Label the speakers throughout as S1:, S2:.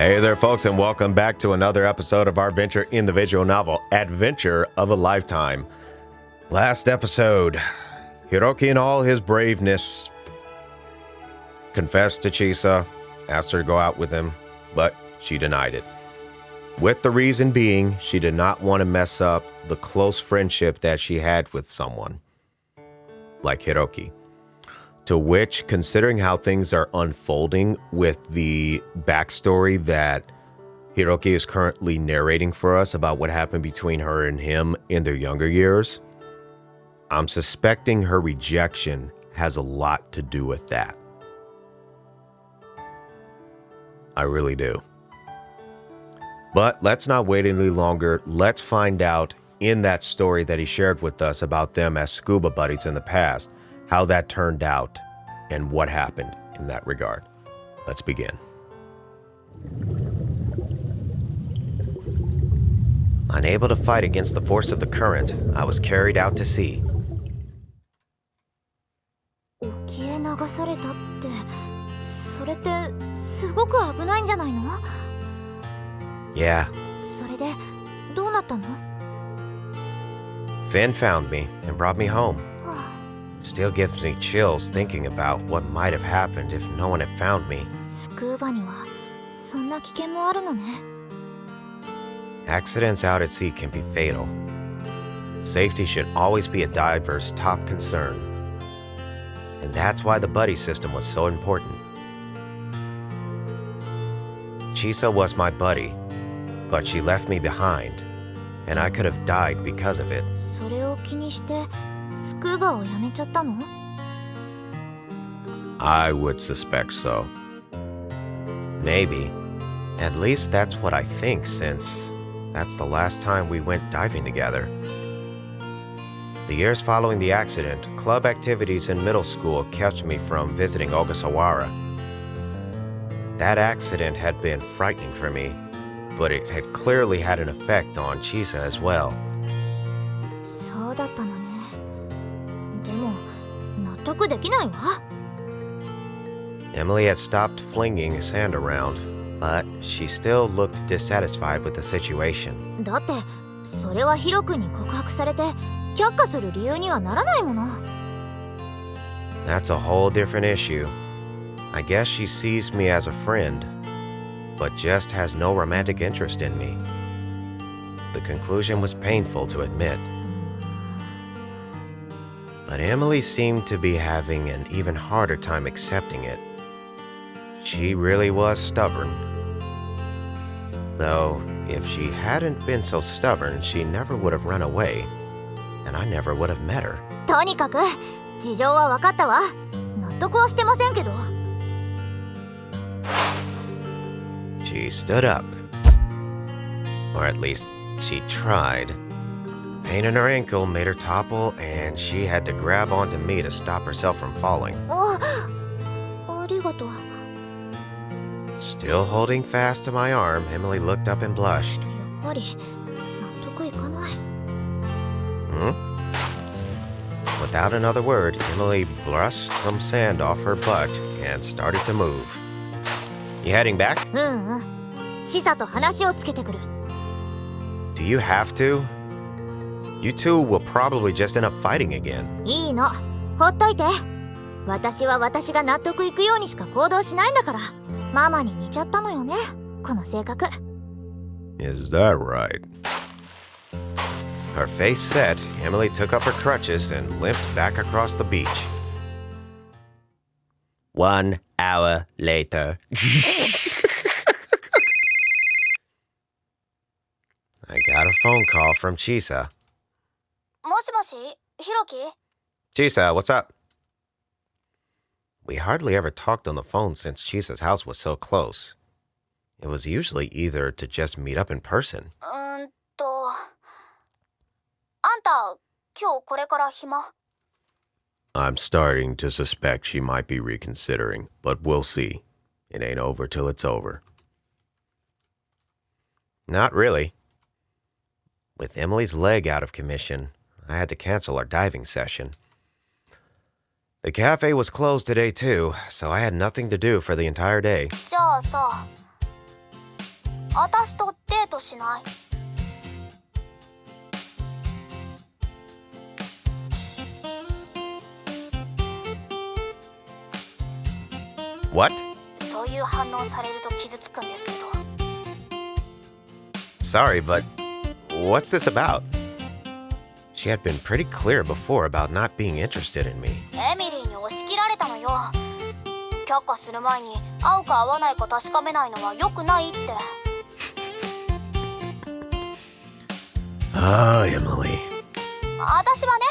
S1: Hey there, folks, and welcome back to another episode of our venture in the visual novel, Adventure of a Lifetime. Last episode, Hiroki in all his braveness confessed to Chisa, asked her to go out with him, but she denied it. With the reason being, she did not want to mess up the close friendship that she had with someone like Hiroki. To which, considering how things are unfolding with the backstory that Hiroki is currently narrating for us about what happened between her and him in their younger years, I'm suspecting her rejection has a lot to do with that. I really do. But let's not wait any longer. Let's find out in that story that he shared with us about them as scuba buddies in the past, how that turned out, and what happened in that regard. Let's begin. Unable to fight against the force of the current, I was carried out to sea.
S2: 沖へ流されたって、それってすごく危ないんじゃないの?
S1: Yeah.
S2: それでどうなったの?
S1: Finn found me and brought me home. Still gives me chills thinking about what might have happened if no one had found me.
S2: スクーバにはそんな危険もあるのね。
S1: Accidents out at sea can be fatal. Safety should always be a diver's top concern. And that's why the buddy system was so important. Chisa was my buddy, but she left me behind, and I could have died because of it.
S2: それを気にしてスクーバをやめちゃったの?
S1: I would suspect so. Maybe. At least that's what I think, since that's the last time we went diving together. The years following the accident, club activities in middle school kept me from visiting Ogasawara. That accident had been frightening for me, but it had clearly had an effect on Chisa as well.
S2: そうだったのね。でも納得できないわ。
S1: Emily had stopped flinging sand around, but she still looked dissatisfied with the situation.
S2: だってそれはヒロ君に告白されて却下する理由にはならないもの。
S1: That's a whole different issue. I guess she sees me as a friend, but just has no romantic interest in me. The conclusion was painful to admit. But Emily seemed to be having an even harder time accepting it. She really was stubborn. Though, if she hadn't been so stubborn, she never would have run away, and I never would have met her.
S2: とにかく事情は分かったわ。納得はしてませんけど。
S1: She stood up. Or at least, she tried. Pain in her ankle made her topple, and she had to grab onto me to stop herself from falling.
S2: ありがとう。
S1: Still holding fast to my arm, Emily looked up and blushed.
S2: やっぱり納得いかない。
S1: Without another word, Emily brushed some sand off her butt and started to move. You heading back?
S2: チサと話をつけてくる。
S1: Do you have to? You two will probably just end up fighting again.
S2: いいの、ほっといて。私は私が納得いくようにしか行動しないんだから。ママに似ちゃったのよね、この性格。
S1: Is that right? Her face set, Emily took up her crutches and limped back across the beach. 1 hour later. I got a phone call from Chisa.
S2: もしもし、ヒロキ?
S1: Chisa, what's up? We hardly ever talked on the phone since Chisa's house was so close. It was usually either to just meet up in person.
S2: あんた、今日これから暇?
S1: I'm starting to suspect she might be reconsidering, but we'll see. It ain't over till it's over. Not really. With Emily's leg out of commission, I had to cancel our diving session. The cafe was closed today too, so I had nothing to do for the entire day.
S2: じゃあさ、私とデートしない？
S1: What?
S2: そういう反応されると傷つくんですけど。
S1: Sorry, but what's this about? She had been pretty clear before about not being interested in me.
S2: エミリーに押し切られたのよ。却下する前に合うか合わないか確かめないのは良くないって。
S1: Oh, Emily.
S2: 私はね、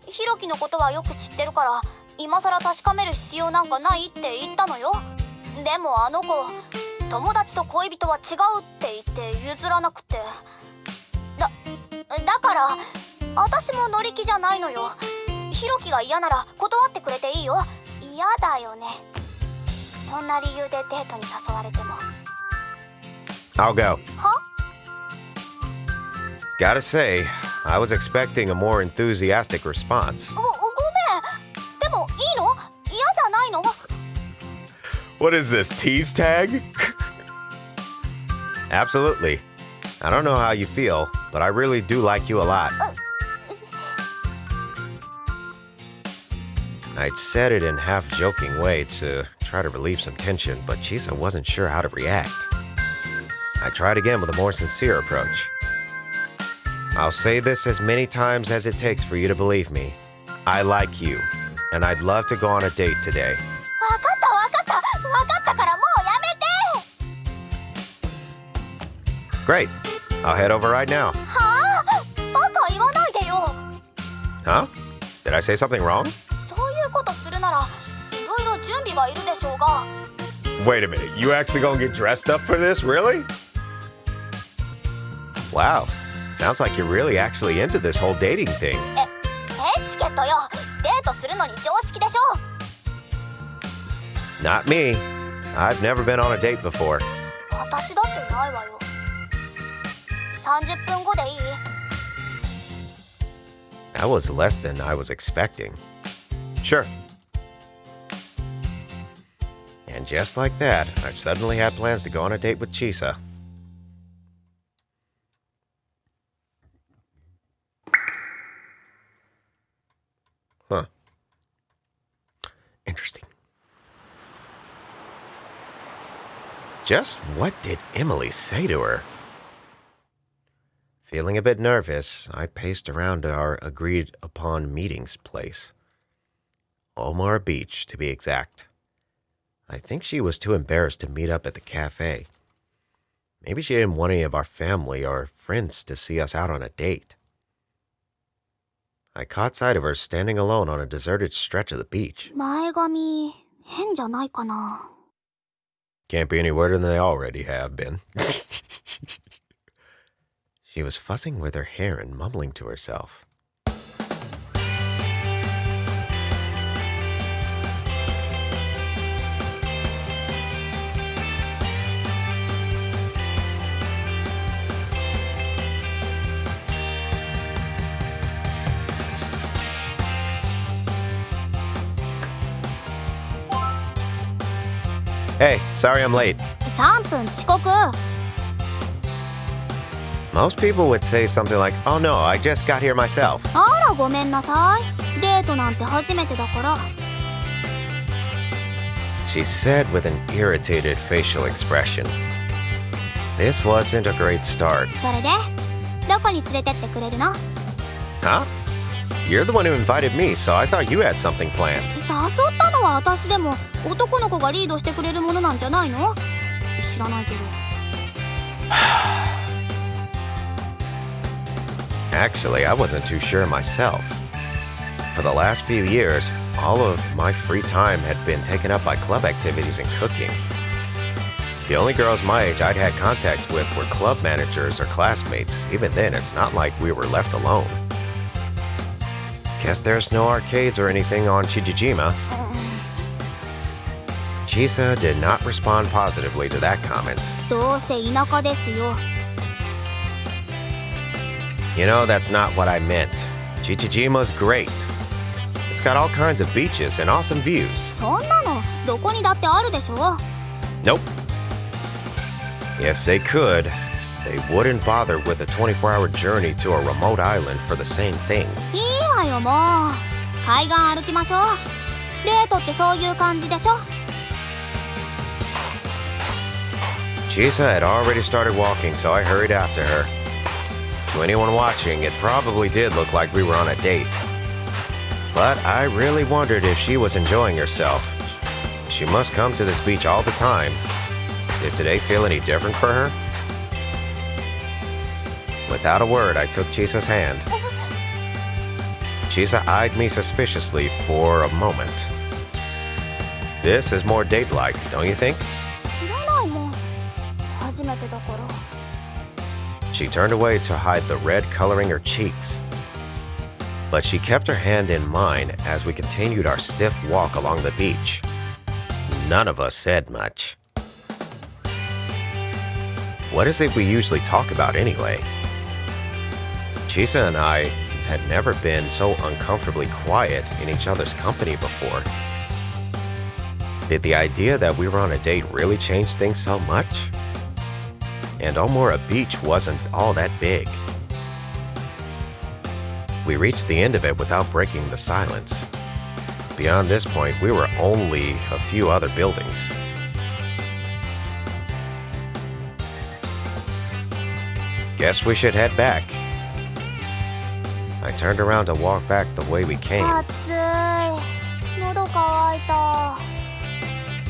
S2: ヒロキのことはよく知ってるから今さら確かめる必要なんかないって言ったのよ。でもあの子、友達と恋人は違うって言って譲らなくて。だから私も乗り気じゃないのよ。ヒロキが嫌なら断ってくれていいよ。嫌だよね。そんな理由でデートに誘われても。
S1: I'll go.
S2: は？
S1: Gotta say, I was expecting a more enthusiastic response.
S2: ごめん。でもいいの？嫌じゃないの？
S1: What is this, tease tag? Absolutely. I don't know how you feel, but I really do like you a lot. I'd said it in half-joking way to try to relieve some tension, but Chisa wasn't sure how to react. I tried again with a more sincere approach. I'll say this as many times as it takes for you to believe me. I like you, and I'd love to go on a date today.
S2: わかったからもうやめて。
S1: Great. I'll head over right now.
S2: はあ？バカ言わないでよ。
S1: Huh? Did I say something wrong?
S2: そういうことするならいろいろ準備がいるでしょうが。
S1: Wait a minute. You actually gonna get dressed up for this? Really? Wow. Sounds like you're really actually into this whole dating thing.
S2: エチケットよ。デートするのに常識でしょ。
S1: Not me. I've never been on a date before.
S2: 私だってないわよ。30分後でいい？
S1: That was less than I was expecting. Sure. And just like that, I suddenly had plans to go on a date with Chisa. Huh. Interesting. Just what did Emily say to her? Feeling a bit nervous, I paced around our agreed-upon meetings place. Omar Beach, to be exact. I think she was too embarrassed to meet up at the cafe. Maybe she didn't want any of our family or friends to see us out on a date. I caught sight of her standing alone on a deserted stretch of the beach.
S2: 前髪変じゃないかな。
S1: Can't be any weirder than they already have been. She was fussing with her hair and mumbling to herself. Hey, sorry I'm late.
S2: 3分遅刻。
S1: Most people would say something like, oh no, I just got here myself.
S2: あらごめんなさい。デートなんて初めてだから。
S1: She said with an irritated facial expression. This wasn't a great start.
S2: それでどこに連れてってくれるの？
S1: Huh? You're the one who invited me, so I thought you had something planned.
S2: 誘ったのは私でも男の子がリードしてくれるものなんじゃないの？知らないけど。
S1: Actually, I wasn't too sure myself. For the last few years, all of my free time had been taken up by club activities and cooking. The only girls my age I'd had contact with were club managers or classmates. Even then, it's not like we were left alone. Guess there's no arcades or anything on Chichijima. Chisa did not respond positively to that comment.
S2: どうせ田舎ですよ。
S1: You know, that's not what I meant. Chichijima's great. It's got all kinds of beaches and awesome views.
S2: そんなのどこにだってあるでしょ。
S1: Nope. If they could, they wouldn't bother with a 24-hour journey to a remote island for the same thing.
S2: いいわよもう。海岸歩きましょう。デートってそういう感じでしょ。
S1: Chisa had already started walking, so I hurried after her. To anyone watching, it probably did look like we were on a date. But I really wondered if she was enjoying herself. She must come to this beach all the time. Did today feel any different for her? Without a word, I took Chisa's hand. Chisa eyed me suspiciously for a moment. This is more date-like, don't you think?
S2: 知らないもん。初めてだから。
S1: She turned away to hide the red coloring her cheeks. But she kept her hand in mine as we continued our stiff walk along the beach. None of us said much. What is it we usually talk about anyway? Chisa and I had never been so uncomfortably quiet in each other's company before. Did the idea that we were on a date really change things so much? And Omura Beach wasn't all that big. We reached the end of it without breaking the silence. Beyond this point, we were only a few other buildings. Guess we should head back. I turned around to walk back the way we came.
S2: 暑い。喉乾いた。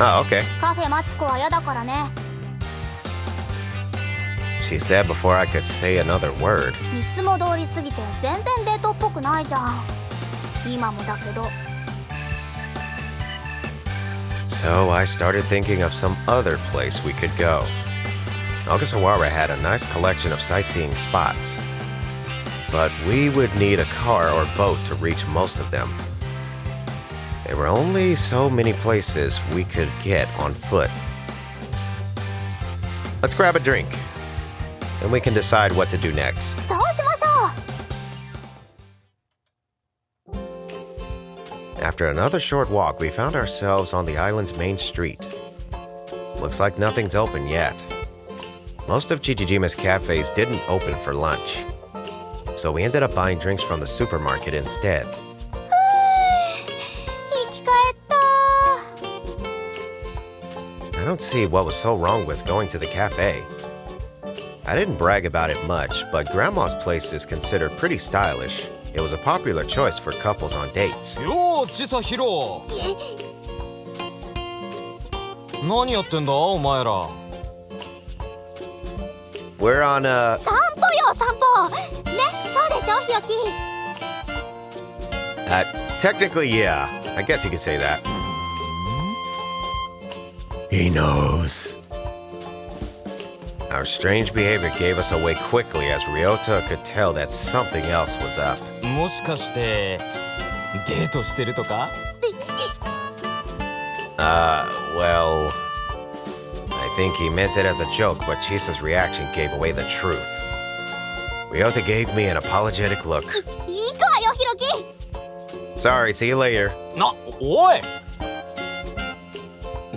S1: Oh, okay,
S2: カフェマチコは嫌だからね。
S1: she said before I could say another word.
S2: いつも通り過ぎて全然デートっぽくないじゃん。今もだけど。
S1: So I started thinking of some other place we could go. Ogasawara had a nice collection of sightseeing spots. But we would need a car or boat to reach most of them. There were only so many places we could get on foot. Let's grab a drink, and we can decide what to do next.
S2: そうしましょう。
S1: After another short walk, we found ourselves on the island's main street. Looks like nothing's open yet. Most of Chichijima's cafes didn't open for lunch, so we ended up buying drinks from the supermarket instead.
S2: 生き返った。
S1: I don't see what was so wrong with going to the cafe. I didn't brag about it much, but Grandma's place is considered pretty stylish. It was a popular choice for couples on dates.
S3: よー、チサヒロ。何やってんだお前ら。
S1: We're on a...
S2: 散歩よ散歩。ね、そうでしょヒロキ。
S1: technically, yeah. I guess you could say that. He knows. Our strange behavior gave us away quickly as Ryota could tell that something else was up.
S3: もしかしてデートしてるとか？
S1: Well... I think he meant it as a joke, but Chisa's reaction gave away the truth. Ryota gave me an apologetic look.
S2: 行くわよヒロキ。
S1: Sorry, see you later.
S3: おい。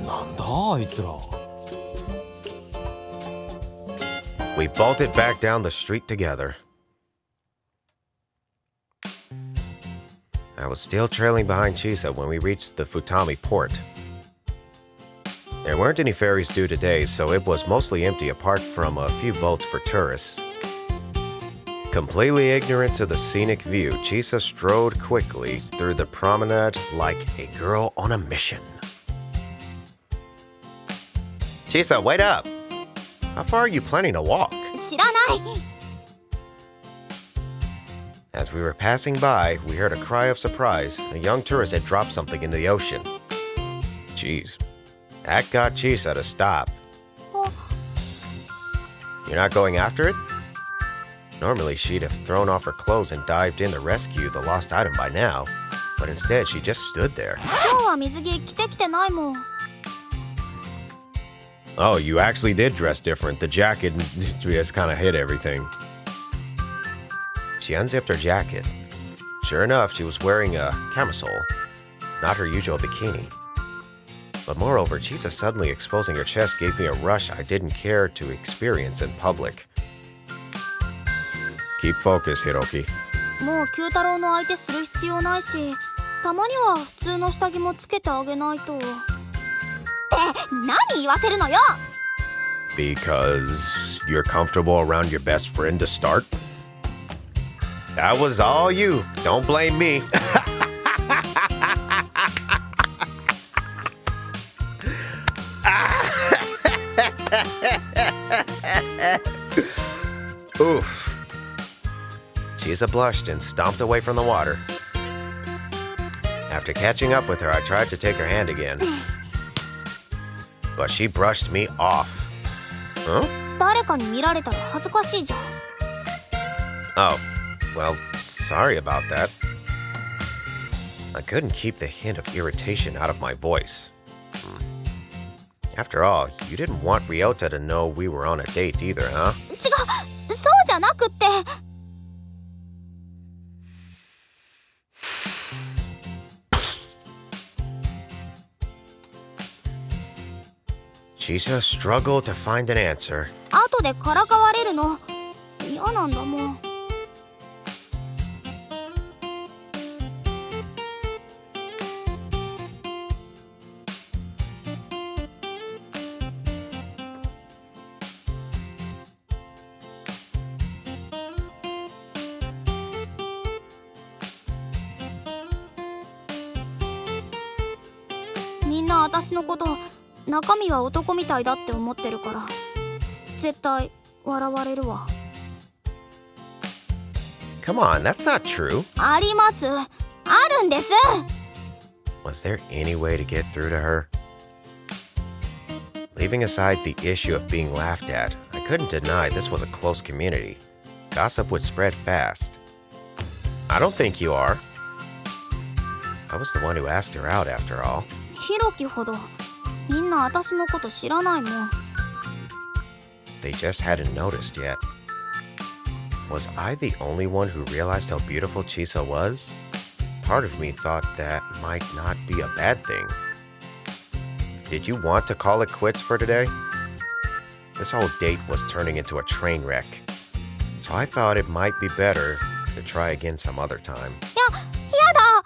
S3: なんだあいつら。
S1: We bolted back down the street together. I was still trailing behind Chisa when we reached the Futami port. There weren't any ferries due today, so it was mostly empty apart from a few boats for tourists. Completely ignorant to the scenic view, Chisa strode quickly through the promenade like a girl on a mission. Chisa, wait up! How far are you planning to walk?
S2: 知らない。
S1: As we were passing by, we heard a cry of surprise. A young tourist had dropped something into the ocean. Jeez. That got Chisa to stop. You're not going after it? Normally, she'd have thrown off her clothes and dived in to rescue the lost item by now. But instead, she just stood there.
S2: 今日は水着着てきてないもん。
S1: Oh, you actually did dress different. The jacket just kind of hid everything. She unzipped her jacket. Sure enough, she was wearing a camisole, not her usual bikini. But moreover, Chisa suddenly exposing her chest gave me a rush I didn't care to experience in public. Keep focus, Hiroki.
S2: もう九太郎の相手する必要ないし、たまには普通の下着もつけてあげないと。って何言わせるのよ。
S1: Because you're comfortable around your best friend to start? That was all you. Don't blame me. Oof. Chisa blushed and stomped away from the water. After catching up with her, I tried to take her hand again. But she brushed me off. Huh?
S2: 誰かに見られたら恥ずかしいじゃん。
S1: Oh, well, sorry about that. I couldn't keep the hint of irritation out of my voice. After all, you didn't want Ryota to know we were on a date either, huh?
S2: 違う、そうじゃなくって。
S1: Chisa struggled to find an answer.
S2: 後でからかわれるの嫌なんだもん。 みんな私のこと中身は男みたいだって思ってるから絶対笑われるわ。
S1: Come on, that's not true.
S2: あります。あるんです。
S1: Was there any way to get through to her? Leaving aside the issue of being laughed at, I couldn't deny this was a close community. Gossip would spread fast. I don't think you are. I was the one who asked her out after all.
S2: ヒロキほどみんな私のこと知らないもん。
S1: They just hadn't noticed yet. Was I the only one who realized how beautiful Chisa was? Part of me thought that might not be a bad thing. Did you want to call it quits for today? This whole date was turning into a train wreck. So I thought it might be better to try again some other time.
S2: やだ。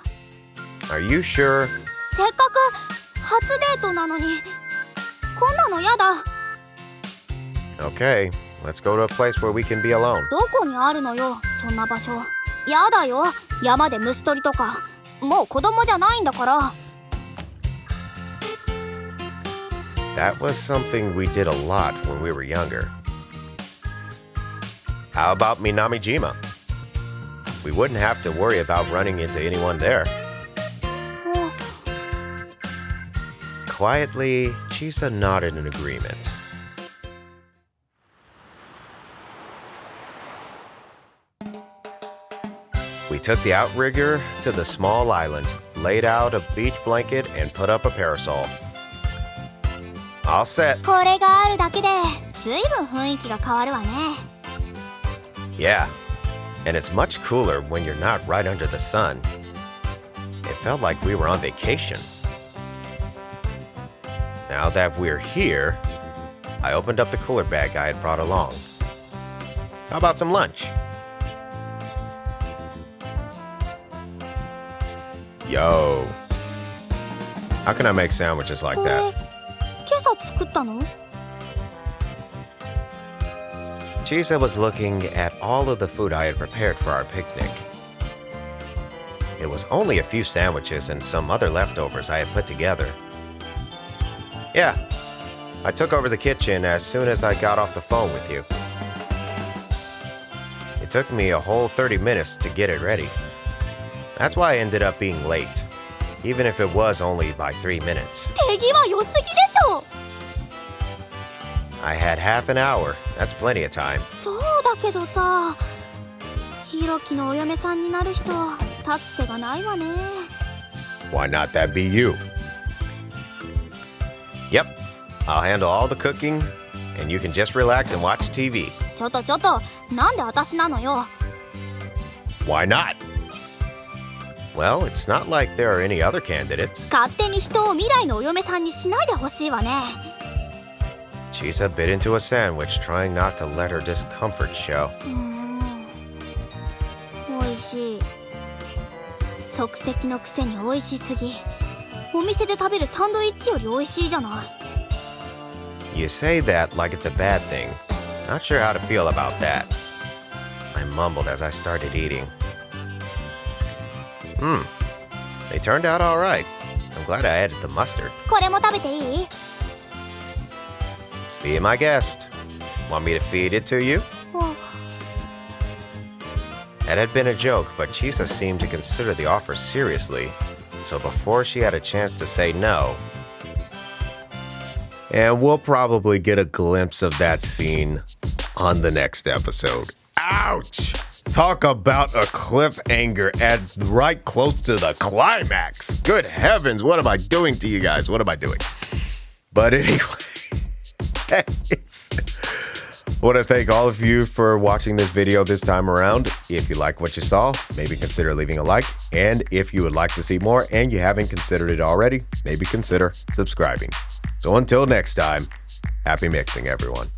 S1: Are you sure?
S2: せっかく初デートなのにこんなのやだ。
S1: Okay, let's go to a place where we can be alone.
S2: どこにあるのよそんな場所。やだよ、山で虫取りとか。もう子供じゃないんだから。
S1: That was something we did a lot when we were younger. How about Minamijima? We wouldn't have to worry about running into anyone there. Quietly, Chisa nodded in agreement. We took the outrigger to the small island, laid out a beach blanket, and put up a parasol. All set.
S2: これがあるだけでずいぶん雰囲気が変わるわね。
S1: Yeah, and it's much cooler when you're not right under the sun. It felt like we were on vacation. Now that we're here, I opened up the cooler bag I had brought along. How about some lunch? Yo. How can I make sandwiches like
S2: これ
S1: that?
S2: 今朝作ったの？
S1: Chisa was looking at all of the food I had prepared for our picnic. It was only a few sandwiches and some other leftovers I had put together. Yeah, I took over the kitchen as soon as I got off the phone with you. It took me a whole 30 minutes to get it ready. That's why I ended up being late, even if it was only by 3 minutes.
S2: 手際良すぎでしょ。
S1: I had half an hour. That's plenty of time.
S2: そうだけどさ、ヒロキのお嫁さんになる人は立つ瀬がないわね。
S1: Why not that be you? Yep, I'll handle all the cooking, and you can just relax and watch TV.
S2: ちょっとなんで私なのよ。
S1: Why not? Well, it's not like there are any other candidates.
S2: 勝手に人を未来のお嫁さんにしないでほしいわね。
S1: Chisa bit into a sandwich, trying not to let her discomfort show.
S2: 美味しい。即席のくせに美味しすぎ。お店で食べるサンドイッチより美味しいじゃない。
S1: You say that like it's a bad thing. Not sure how to feel about that. I mumbled as I started eating. They turned out all right. I'm glad I added the mustard.
S2: これも食べていい？
S1: Be my guest. Want me to feed it to you? That had been a joke, but Chisa seemed to consider the offer seriously. So before she had a chance to say no, and we'll probably get a glimpse of that scene on the next episode. Ouch! Talk about a cliffhanger at right close to the climax. Good heavens, what am I doing to you guys? What am I doing? But anyway, I want to thank all of you for watching this video this time around. If you like what you saw, maybe consider leaving a like. And if you would like to see more and you haven't considered it already, maybe consider subscribing. So until next time, happy mixing, everyone.